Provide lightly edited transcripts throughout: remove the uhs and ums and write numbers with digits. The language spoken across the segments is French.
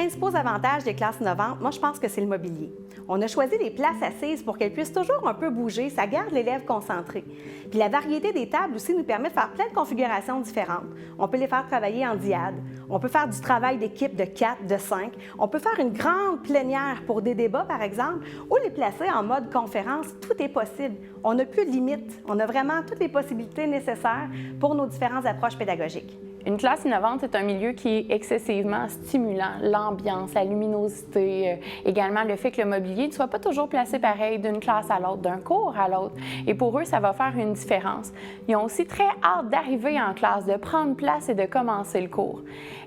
principaux avantages des classes innovantes, moi, je pense que c'est le mobilier. On a choisi des places assises pour qu'elles puissent toujours un peu bouger, ça garde l'élève concentré. Puis la variété des tables aussi nous permet de faire plein de configurations différentes. On peut les faire travailler en diade, on peut faire du travail d'équipe de 4, de 5, on peut faire une grande plénière pour des débats, par exemple, ou les placer en mode conférence, tout est possible. On n'a plus de limites, on a vraiment toutes les possibilités nécessaires pour nos différentes approches pédagogiques. Une classe innovante, c'est un milieu qui est excessivement stimulant. L'ambiance, la luminosité, également le fait que le mobilier ne soit pas toujours placé pareil d'une classe à l'autre, d'un cours à l'autre. Et pour eux, ça va faire une différence. Ils ont aussi très hâte d'arriver en classe, de prendre place et de commencer le cours.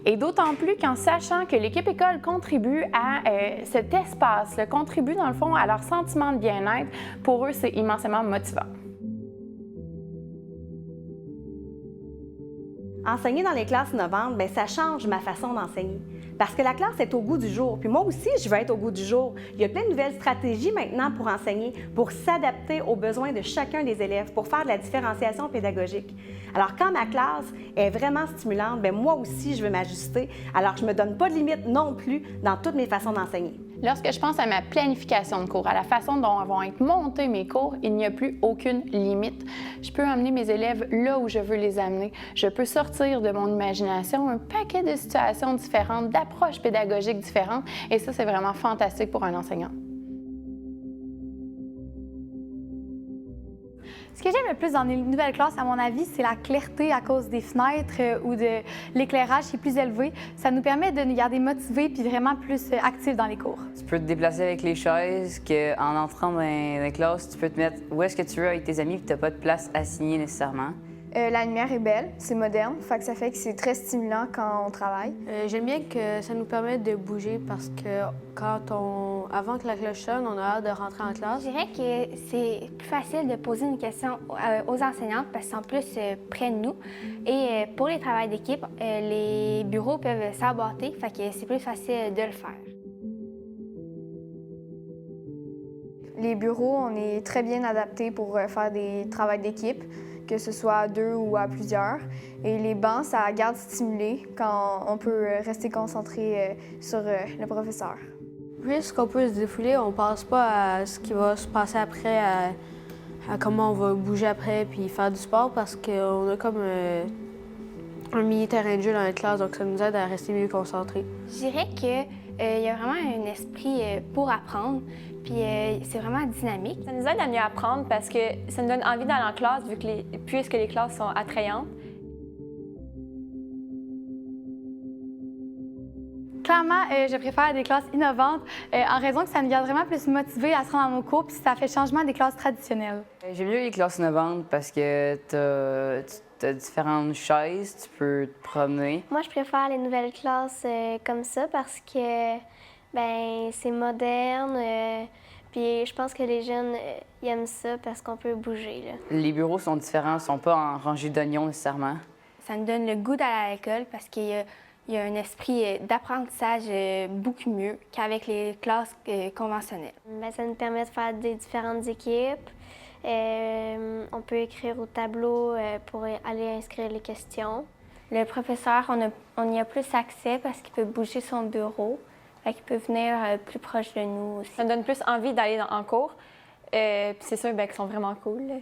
Et d'autant plus qu'en sachant que l'équipe école contribue à cet espace, contribue dans le fond à leur sentiment de bien-être, pour eux, c'est immensément motivant. Enseigner dans les classes innovantes, bien, ça change ma façon d'enseigner. Parce que la classe est au goût du jour. Puis moi aussi, je veux être au goût du jour. Il y a plein de nouvelles stratégies maintenant pour enseigner, pour s'adapter aux besoins de chacun des élèves, pour faire de la différenciation pédagogique. Alors, quand ma classe est vraiment stimulante, bien, moi aussi, je veux m'ajuster. Alors, je ne me donne pas de limite non plus dans toutes mes façons d'enseigner. Lorsque je pense à ma planification de cours, à la façon dont vont être montés mes cours, il n'y a plus aucune limite. Je peux emmener mes élèves là où je veux les amener. Je peux sortir de mon imagination un paquet de situations différentes, d'approches pédagogiques différentes, et ça, c'est vraiment fantastique pour un enseignant. Ce que j'aime le plus dans les nouvelles classes, à mon avis, c'est la clarté à cause des fenêtres ou de l'éclairage qui est plus élevé. Ça nous permet de nous garder motivés puis vraiment plus actifs dans les cours. Tu peux te déplacer avec les chaises, qu'en entrant dans les classes, tu peux te mettre où est-ce que tu veux avec tes amis puis tu n'as pas de place assignée nécessairement. La lumière est belle, c'est moderne, ça fait que c'est très stimulant quand on travaille. J'aime bien que ça nous permet de bouger parce que avant que la cloche sonne, on a hâte de rentrer en classe. Je dirais que c'est plus facile de poser une question aux enseignantes parce qu'ils sont plus près de nous. Et pour les travails d'équipe, les bureaux peuvent s'aborder, fait que c'est plus facile de le faire. Les bureaux, on est très bien adaptés pour faire des travaux d'équipe, que ce soit à deux ou à plusieurs. Et les bancs, ça garde stimulé quand on peut rester concentré sur le professeur. Puisqu'on peut se défouler, on pense pas à ce qui va se passer après, à comment on va bouger après puis faire du sport parce qu'on a comme un mini terrain de jeu dans la classe, donc ça nous aide à rester mieux concentrés. Je dirais qu'il y a vraiment un esprit pour apprendre, puis c'est vraiment dynamique. Ça nous aide à mieux apprendre parce que ça nous donne envie d'aller en classe puisque les classes sont attrayantes. Clairement, je préfère des classes innovantes en raison que ça nous garde vraiment plus motivés à se rendre dans nos cours puis ça fait changement des classes traditionnelles. J'aime mieux les classes innovantes parce que tu as différentes chaises, tu peux te promener. Moi, je préfère les nouvelles classes comme ça parce que c'est moderne. Puis je pense que les jeunes ils aiment ça parce qu'on peut bouger. Là. Les bureaux sont différents, ils ne sont pas en rangée d'oignons nécessairement. Ça nous donne le goût d'aller à l'école parce qu'il y a un esprit d'apprentissage beaucoup mieux qu'avec les classes conventionnelles. Ça nous permet de faire des différentes équipes. On peut écrire au tableau pour aller inscrire les questions. Le professeur, on y a plus accès parce qu'il peut bouger son bureau. Fait qu'il peut venir plus proche de nous aussi. Ça nous donne plus envie d'aller en cours. Puis c'est sûr qu'ils sont vraiment cool. Là.